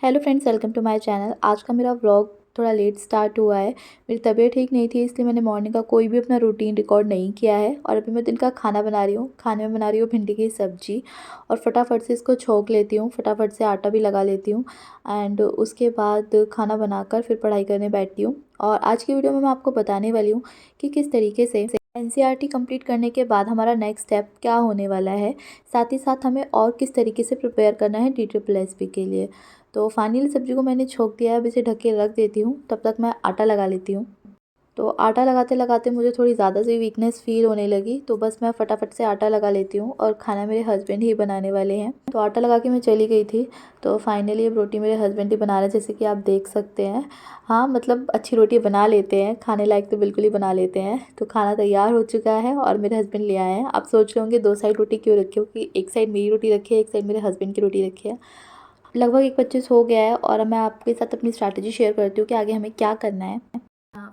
Hello friends, welcome to my channel. आज का मेरा व्लॉग थोड़ा लेट स्टार्ट हुआ है। मेरी तबीयत ठीक नहीं थी, इसलिए मैंने मॉर्निंग का कोई भी अपना रूटीन रिकॉर्ड नहीं किया है। और अभी मैं दिन का खाना बना रही हूँ। खाने में बना रही हूँ भिंडी की सब्जी और फटाफट से इसको छोंक लेती हूँ, फटाफट से आटा भी लगा लेती हूँ। एंड उसके बाद खाना बनाकर फिर पढ़ाई करने बैठती हूँ। और आज की वीडियो में मैं आपको बताने वाली हूँ कि किस तरीके से एनसीईआरटी कंप्लीट करने के बाद हमारा नेक्स्ट स्टेप क्या होने वाला है, साथ ही साथ हमें और किस तरीके से प्रिपेयर करना है DSSB के लिए। तो फाइनली सब्ज़ी को मैंने छोंक दिया है। अब इसे ढक के रख देती हूँ, तब तक मैं आटा लगा लेती हूँ। तो आटा लगाते लगाते मुझे थोड़ी ज़्यादा सी वीकनेस फ़ील होने लगी, तो बस मैं फटाफट से आटा लगा लेती हूँ। और खाना मेरे हस्बैंड ही बनाने वाले हैं। तो आटा लगा के मैं चली गई थी। तो फाइनली अब रोटी मेरे हस्बैंड ही बना रहे हैं, जैसे कि आप देख सकते हैं। हाँ, मतलब अच्छी रोटी बना लेते हैं, खाने लायक तो बिल्कुल ही बना लेते हैं। तो खाना तैयार हो चुका है और मेरे हस्बैंड ले आए हैं। आप सोच रहे होंगे 2 साइड रोटी क्यों रखी हो, कि एक साइड मेरी रोटी रखी है, एक साइड मेरे हस्बैंड की रोटी रखी है। लगभग 1:25 हो गया है और अब मैं आपके साथ अपनी स्ट्रैटेजी शेयर करती हूँ कि आगे हमें क्या करना है।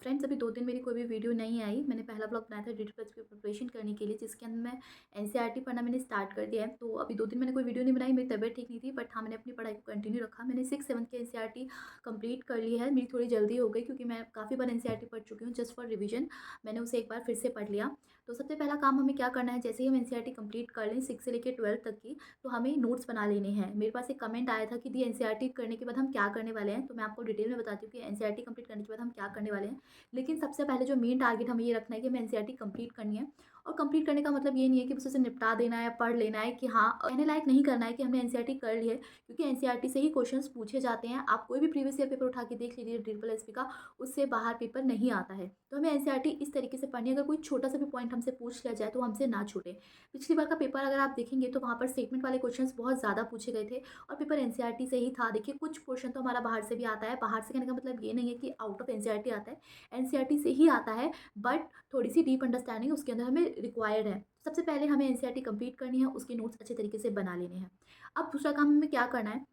फ्रेंड्स, अभी 2 दिन मेरी कोई भी वीडियो नहीं आई। मैंने पहला ब्लॉग बनाया था DSSB की प्रिपरेशन करने के लिए, जिसके अंदर मैं एनसीईआरटी पढ़ना मैंने स्टार्ट कर दिया है। तो अभी 2 दिन मैंने कोई वीडियो नहीं बनाई, मेरी तबीयत ठीक नहीं थी। बट हाँ, मैंने अपनी पढ़ाई को कंटिन्यू रखा। मैंने 6-7 की एनसीईआरटी कंप्लीट कर ली है। मेरी थोड़ी जल्दी हो गई, क्योंकि मैं काफ़ी बार एनसीईआरटी पढ़ चुकी हूँ। जस्ट फॉर रिविजन मैंने उसे एक बार फिर से पढ़ लिया। तो सबसे पहला काम हमें क्या करना है, जैसे ही हम एनसीईआरटी कंप्लीट कर लें 6 से लेकर 12 तक की, तो हमें नोट्स बना लेने हैं। मेरे पास एक कमेंट आया था कि दी एनसीईआरटी करने के बाद हम क्या करने वाले हैं। तो मैं आपको डिटेल में बताती हूँ कि एनसीईआरटी कंप्लीट करने के बाद हम क्या करने वाले हैं। लेकिन सबसे पहले जो मेन टारगेट हमें ये रखना है कि हमें एनसीईआरटी कंप्लीट करनी है। और कंप्लीट करने का मतलब ये नहीं है कि बस उसे निपटा देना है, पढ़ लेना है, कि हाँ कहने लायक नहीं करना है कि हमने एनसीईआरटी कर ली है। क्योंकि एनसीईआरटी से ही क्वेश्चंस पूछे जाते हैं। आप कोई भी प्रीवियस ईयर पेपर उठा के देख लीजिए DSSB का, उससे बाहर पेपर नहीं आता है। तो हमें एनसीईआरटी इस तरीके से पढ़नी है, अगर कोई छोटा सा भी पॉइंट हमसे पूछ लिया जाए तो हमसे ना छूटे। पिछली बार का पेपर अगर आप देखेंगे तो वहाँ पर स्टेटमेंट वाले क्वेश्चन बहुत ज़्यादा पूछे गए थे और पेपर एनसीईआरटी से ही था। देखिए, कुछ पोर्शन तो हमारा बाहर से भी आता है। बाहर से कहने का मतलब ये नहीं है कि आउट ऑफ एनसीईआरटी आता है, एनसीईआरटी से ही आता है। बट थोड़ी सी डीप अंडरस्टैंडिंग उसके अंदर हमें रिक्वायर्ड है। सबसे पहले हमें एनसीईआरटी कंप्लीट करनी है, उसके नोट्स अच्छे तरीके से बना लेने हैं। अब दूसरा काम हमें क्या करना है,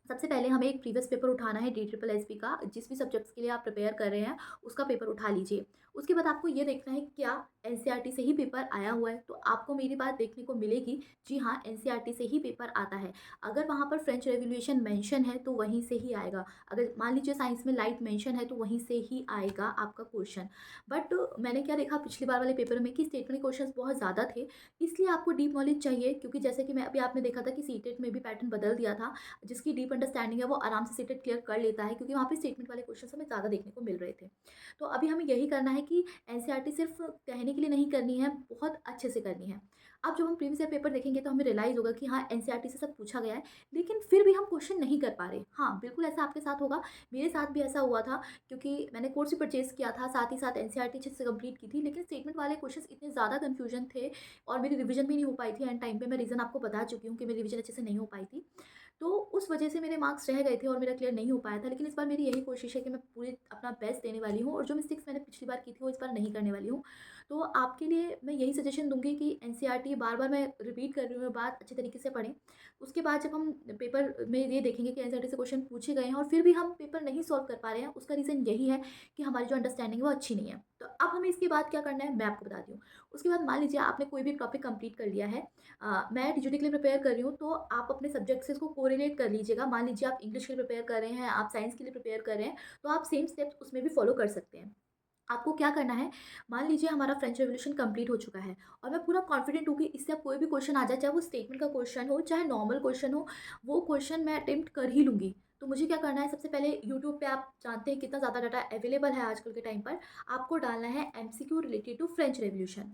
सबसे पहले हमें एक प्रीवियस पेपर उठाना है DSSB का। जिस भी सब्जेक्ट्स के लिए आप प्रिपेयर कर रहे हैं उसका पेपर उठा लीजिए। उसके बाद आपको ये देखना है क्या एनसीईआरटी से ही पेपर आया हुआ है। तो आपको मेरी बात देखने को मिलेगी, जी हाँ, एनसीईआरटी से ही पेपर आता है। अगर वहाँ पर फ्रेंच रेवोल्यूशन मेंशन है तो वहीं से ही आएगा। अगर मान लीजिए साइंस में लाइट मेंशन है तो वहीं से ही आएगा आपका क्वेश्चन। बट मैंने क्या देखा पिछली बार वाले पेपर में कि स्टेटमेंट क्वेश्चन बहुत ज़्यादा थे। इसलिए आपको डीप नॉलेज चाहिए, क्योंकि जैसे कि मैं अभी आपने देखा था कि सीटेट में भी पैटर्न बदल दिया था। जिसकी डीप अंडरस्टैंडिंग है वो आराम से सीटेट क्लियर कर लेता है, क्योंकि वहाँ पे स्टेटमेंट वाले क्वेश्चन हमें ज़्यादा देखने को मिल रहे थे। तो अभी हमें यही करना है कि एनसीईआरटी सिर्फ कहने के लिए नहीं करनी है, बहुत अच्छे से करनी है। अब जब हम प्रीवियस ईयर पेपर देखेंगे तो हमें रियलाइज़ होगा कि हाँ, एनसीईआरटी से सब पूछा गया है, लेकिन फिर भी हम क्वेश्चन नहीं कर पा रहे। हाँ, बिल्कुल ऐसा आपके साथ होगा, मेरे साथ भी ऐसा हुआ था। क्योंकि मैंने कोर्स भी परचेज़ किया था, साथ ही साथ एनसीईआरटी अच्छे से कंप्लीट की थी, लेकिन स्टेटमेंट वाले क्वेश्चन इतने ज़्यादा कन्फ्यूजन थे और मेरी रिवीजन भी नहीं हो पाई थी एंड टाइम पे। मैं रीज़न आपको बता चुकी हूँ कि मेरी रिवीजन अच्छे से नहीं हो पाई थी। तो उस वजह से मेरे मार्क्स रह गए थे और मेरा क्लियर नहीं हो पाया था। लेकिन इस बार मेरी यही कोशिश है कि मैं पूरी अपना बेस्ट देने वाली हूँ और जो मिस्टेक्स मैंने पिछली बार की थी वो इस बार नहीं करने वाली हूँ। तो आपके लिए मैं यही सजेशन दूँगी कि एनसीईआरटी बार-बार मैं रिपीट कर रही हूँ, बात अच्छे तरीके से पढ़ें। उसके बाद जब हम पेपर में ये देखेंगे कि एनसीईआरटी से क्वेश्चन पूछे गए हैं और फिर भी हम पेपर नहीं सॉल्व कर पा रहे हैं, उसका रीज़न यही है कि हमारी जो अंडरस्टैंडिंग है वो अच्छी नहीं है। तो अब हमें इसके बाद क्या करना है मैं आपको बताती हूँ। उसके बाद मान लीजिए आपने कोई भी टॉपिक कंप्लीट कर लिया है। मैं टीजीटी के लिए प्रिपेयर कर रही हूँ, तो आप अपने सब्जेक्ट से इसको कोरिलेट कर लीजिएगा। मान लीजिए आप इंग्लिश के लिए प्रिपेयर कर रहे हैं, आप साइंस के लिए प्रिपेयर कर रहे हैं, तो आप सेम स्टेप्स उसमें भी फॉलो कर सकते हैं। आपको क्या करना है, मान लीजिए हमारा फ्रेंच रेवोल्यूशन कंप्लीट हो चुका है और मैं पूरा कॉन्फिडेंट हूँ कि इससे अब कोई भी क्वेश्चन आ जाए, चाहे वो स्टेटमेंट का क्वेश्चन हो, चाहे नॉर्मल क्वेश्चन हो, वो क्वेश्चन मैं अटेम्प्ट कर ही लूँगी। तो मुझे क्या करना है, सबसे पहले यूट्यूब पे आप जानते हैं कितना ज़्यादा डाटा अवेलेबल है आजकल के टाइम पर। आपको डालना है MCQ related to French revolution.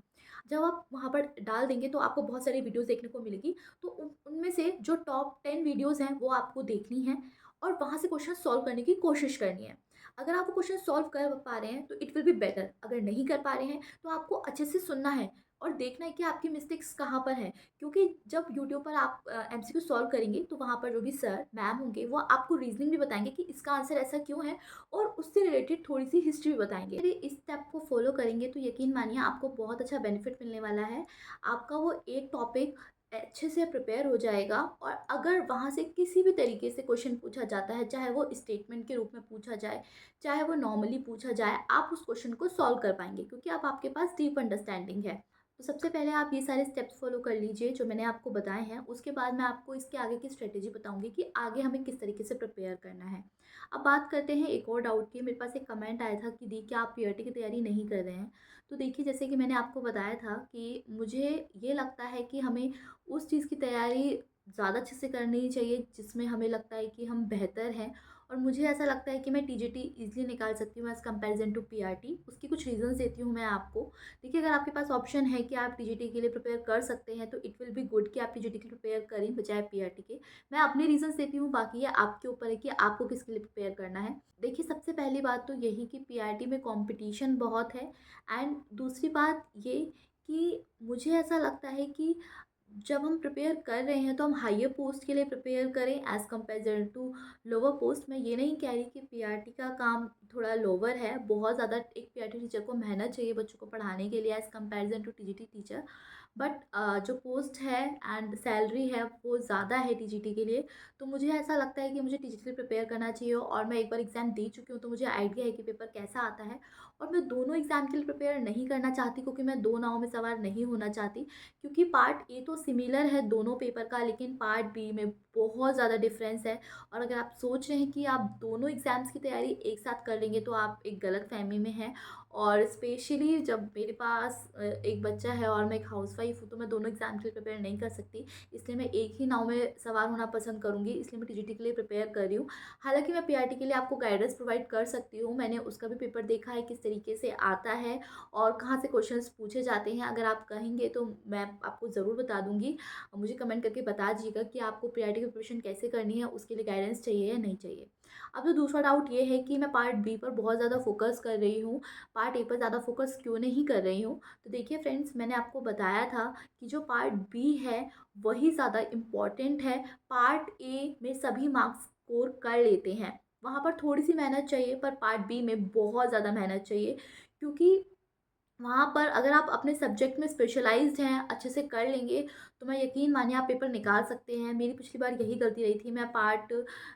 जब आप वहाँ पर डाल देंगे तो आपको बहुत सारी वीडियोज़ देखने को मिलेगी। तो उनमें से जो टॉप 10 वीडियोज़ हैं वो आपको देखनी है और वहाँ से क्वेश्चन सॉल्व करने की कोशिश करनी है। अगर आप वो क्वेश्चन सॉल्व कर पा रहे हैं तो इट विल बी बेटर। अगर नहीं कर पा रहे हैं तो आपको अच्छे से सुनना है और देखना है कि आपकी मिस्टेक्स कहाँ पर हैं। क्योंकि जब यूट्यूब पर आप एमसीक्यू सॉल्व करेंगे तो वहाँ पर जो भी सर मैम होंगे वो आपको रीजनिंग भी बताएंगे कि इसका आंसर ऐसा क्यों है और उससे रिलेटेड थोड़ी सी हिस्ट्री भी बताएंगे। यदि इस स्टेप को फॉलो करेंगे तो यकीन मानिए आपको बहुत अच्छा बेनिफिट मिलने वाला है। आपका वो एक टॉपिक अच्छे से प्रिपेयर हो जाएगा और अगर वहाँ से किसी भी तरीके से क्वेश्चन पूछा जाता है, चाहे वो स्टेटमेंट के रूप में पूछा जाए, चाहे वो नॉर्मली पूछा जाए, आप उस क्वेश्चन को सॉल्व कर पाएंगे, क्योंकि अब आपके पास डीप अंडरस्टैंडिंग है। तो सबसे पहले आप ये सारे स्टेप्स फॉलो कर लीजिए जो मैंने आपको बताए हैं। उसके बाद मैं आपको इसके आगे की स्ट्रेटेजी बताऊंगी कि आगे हमें किस तरीके से प्रिपेयर करना है। अब बात करते हैं एक और डाउट की। मेरे पास एक कमेंट आया था कि दी क्या आप पीआरटी की तैयारी नहीं कर रहे हैं। तो देखिए, जैसे कि मैंने आपको बताया था कि मुझे ये लगता है कि हमें उस चीज़ की तैयारी ज़्यादा अच्छे से करनी चाहिए जिसमें हमें लगता है कि हम बेहतर हैं। और मुझे ऐसा लगता है कि मैं टीजीटी ईजिली निकाल सकती हूँ एज़ कंपेरिजन टू पीआरटी। उसकी कुछ रीज़न्स देती हूँ मैं आपको। देखिए, अगर आपके पास ऑप्शन है कि आप टीजीटी के लिए प्रिपेयर कर सकते हैं तो इट विल बी गुड कि आप टीजीटी के लिए प्रिपेयर करें बजाय पीआरटी के। मैं अपने रीजंस देती हूँ, बाकी ये आपके ऊपर है कि आपको किसके लिए प्रिपेयर करना है। देखिए, सबसे पहली बात तो यही कि पीआरटी में कंपटीशन बहुत है। एंड दूसरी बात ये कि मुझे ऐसा लगता है कि जब हम प्रिपेयर कर रहे हैं तो हम हायर पोस्ट के लिए प्रिपेयर करें as compare to lower post. मैं ये नहीं कह रही कि पीआरटी का काम थोड़ा लोअर है। बहुत ज़्यादा एक पीआरटी टीचर को मेहनत चाहिए बच्चों को पढ़ाने के लिए as comparison to TGT teacher. But जो पोस्ट है एंड सैलरी है वो ज़्यादा है टीजीटी के लिए। तो मुझे ऐसा लगता है कि मुझे टीजीटी के लिए प्रिपेयर करना चाहिए। और मैं एक बार एग्ज़ाम दे चुकी हूँ तो मुझे आइडिया है कि पेपर कैसा आता है। और मैं दोनों एग्ज़ाम के लिए प्रिपेयर नहीं करना चाहती क्योंकि मैं दो नाव में सवार नहीं होना चाहती। क्योंकि पार्ट ए तो सिमिलर है दोनों पेपर का, लेकिन पार्ट बी में बहुत ज़्यादा डिफरेंस है। और अगर आप सोच रहे हैं कि आप दोनों एग्ज़ाम्स की तैयारी एक साथ कर लेंगे तो आप एक गलत फहमी में हैं। और स्पेशली जब मेरे पास एक बच्चा है और मैं एक हाउसवाइफ हूँ तो मैं दोनों एग्ज़ाम के लिए प्रिपेयर नहीं कर सकती। इसलिए मैं एक ही नाव में सवार होना पसंद करूँगी, इसलिए मैं टीजीटी के लिए प्रिपेयर कर रही हूँ। हालांकि मैं पीआरटी के लिए आपको गाइडेंस प्रोवाइड कर सकती हूँ। मैंने उसका भी पेपर देखा है किस तरीके से आता है और कहाँ से क्वेश्चंस पूछे जाते हैं। अगर आप कहेंगे तो मैं आपको ज़रूर बता दूंगी। मुझे कमेंट करके बता दीजिएगा कि आपको पीआरटी की प्रिपरेशन कैसे करनी है, उसके लिए गाइडेंस चाहिए या नहीं चाहिए। अब तो दूसरा डाउट ये है कि मैं पार्ट बी पर बहुत ज़्यादा फोकस कर रही हूँ, पार्ट ए पर ज़्यादा फोकस क्यों नहीं कर रही हूँ। तो देखिए फ्रेंड्स, मैंने आपको बताया था कि जो पार्ट बी है वही ज़्यादा इम्पॉर्टेंट है। पार्ट ए में सभी मार्क्स स्कोर कर लेते हैं, वहाँ पर थोड़ी सी मेहनत चाहिए, पर पार्ट बी में बहुत ज़्यादा मेहनत चाहिए। क्योंकि वहाँ पर अगर आप अपने सब्जेक्ट में स्पेशलाइज्ड हैं, अच्छे से कर लेंगे, तो मैं यकीन मानिए आप पेपर निकाल सकते हैं। मेरी पिछली बार यही गलती रही थी। मैं पार्ट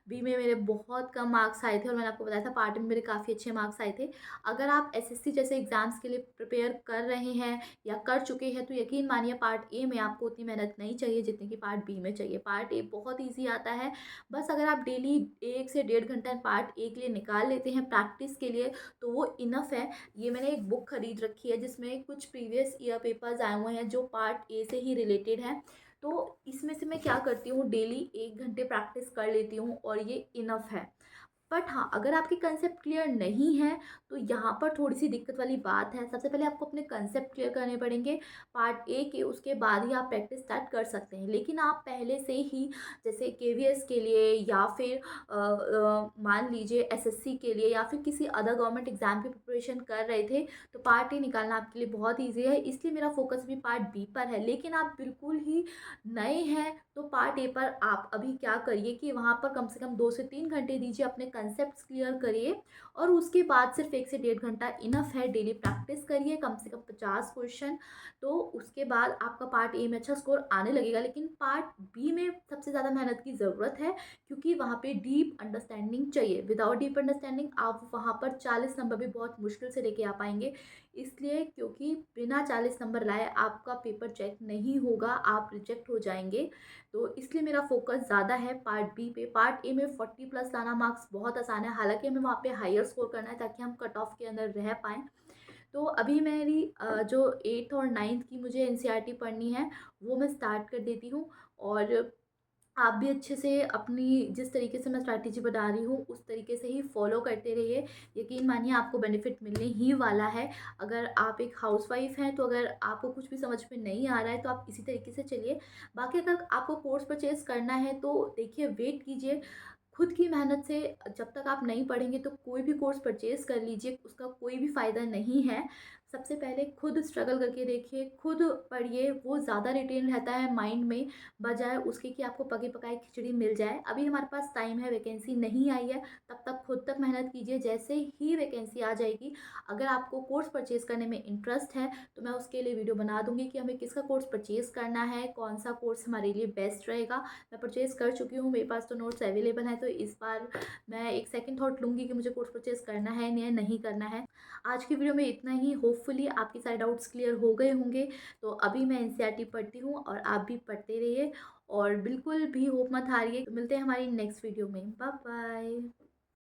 बी में मेरे बहुत कम मार्क्स आए थे और मैंने आपको बताया था पार्ट में मेरे काफ़ी अच्छे मार्क्स आए थे। अगर आप एसएससी जैसे एग्ज़ाम्स के लिए प्रिपेयर कर रहे हैं या कर चुके हैं तो यकीन मानिए पार्ट ए में आपको उतनी मेहनत नहीं चाहिए जितनी कि पार्ट बी में चाहिए। पार्ट ए बहुत ईजी आता है। बस अगर आप डेली 1 से 1.5 घंटा पार्ट ए के लिए निकाल लेते हैं प्रैक्टिस के लिए तो वो इनफ है। ये मैंने एक बुक खरीद रखी है जिसमें कुछ प्रीवियस ईयर पेपर्स आए हुए हैं जो पार्ट ए से ही रिलेटेड हैं। तो इसमें से मैं क्या करती हूँ, डेली 1 घंटे प्रैक्टिस कर लेती हूँ और ये इनफ है। बट हाँ, अगर आपके कंसेप्ट क्लियर नहीं है तो यहाँ पर थोड़ी सी दिक्कत वाली बात है। सबसे पहले आपको अपने कंसेप्ट क्लियर करने पड़ेंगे पार्ट ए के, उसके बाद ही आप प्रैक्टिस स्टार्ट कर सकते हैं। लेकिन आप पहले से ही जैसे केवीएस के लिए या फिर मान लीजिए एसएससी के लिए या फिर किसी अदर गवर्नमेंट एग्जाम की प्रिपरेशन कर रहे थे तो पार्ट ए निकालना आपके लिए बहुत ईजी है। इसलिए मेरा फोकस भी पार्ट बी पर है। लेकिन आप बिल्कुल ही नए हैं तो पार्ट ए पर आप अभी क्या करिए कि वहाँ पर कम से कम 2 से 3 घंटे दीजिए, अपने कंसेप्ट क्लियर करिए और उसके बाद सिर्फ 1 से 1.5 घंटा इनफ है। डेली प्रैक्टिस करिए कम से कम 50 क्वेश्चन। तो उसके बाद आपका पार्ट ए में अच्छा स्कोर आने लगेगा। लेकिन पार्ट बी में सबसे ज़्यादा मेहनत की ज़रूरत है क्योंकि वहाँ पे डीप अंडरस्टैंडिंग चाहिए। विदाउट डीप अंडरस्टैंडिंग आप वहाँ पर 40 नंबर भी बहुत मुश्किल से लेके आ पाएंगे। इसलिए क्योंकि बिना 40 नंबर लाए आपका पेपर चेक नहीं होगा, आप रिजेक्ट हो जाएंगे। तो इसलिए मेरा फोकस ज़्यादा है पार्ट बी पे। पार्ट ए में 40+ लाना मार्क्स बहुत आसान है, हालांकि हमें वहाँ पे हायर स्कोर करना है ताकि हम कट ऑफ के अंदर रह पाएँ। तो अभी मेरी जो 8th और 9th की मुझे एनसीईआरटी पढ़नी है वो मैं स्टार्ट कर देती हूँ। और आप भी अच्छे से अपनी जिस तरीके से मैं स्ट्रैटेजी बता रही हूँ उस तरीके से ही फॉलो करते रहिए। यकीन मानिए आपको बेनिफिट मिलने ही वाला है। अगर आप एक हाउसवाइफ हैं तो अगर आपको कुछ भी समझ में नहीं आ रहा है तो आप इसी तरीके से चलिए। बाकी अगर आपको कोर्स परचेज़ करना है तो देखिए, वेट कीजिए। खुद की मेहनत से जब तक आप नहीं पढ़ेंगे तो कोई भी कोर्स परचेज़ कर लीजिए, उसका कोई भी फ़ायदा नहीं है। सबसे पहले खुद स्ट्रगल करके देखिए, खुद पढ़िए, वो ज़्यादा रिटेन रहता है माइंड में बजाय उसके कि आपको पकी पकाई खिचड़ी मिल जाए। अभी हमारे पास टाइम है, वैकेंसी नहीं आई है, तब तक खुद तक मेहनत कीजिए। जैसे ही वैकेंसी आ जाएगी, अगर आपको कोर्स परचेज़ करने में इंटरेस्ट है तो मैं उसके लिए वीडियो बना दूंगी कि हमें किसका कोर्स परचेज़ करना है, कौन सा कोर्स हमारे लिए बेस्ट रहेगा। मैं परचेज़ कर चुकी हूँ, मेरे पास तो नोट्स अवेलेबल हैं, तो इस बार मैं एक सेकंड थॉट लूँगी कि मुझे कोर्स परचेज़ करना है या नहीं करना है। आज की वीडियो में इतना ही। होप होपफुली आपके सारे डाउट्स क्लियर हो गए होंगे। तो अभी मैं एनसीईआरटी पढ़ती हूँ और आप भी पढ़ते रहिए और बिल्कुल भी होप मत हारिए। तो मिलते हैं हमारी नेक्स्ट वीडियो में। Bye bye.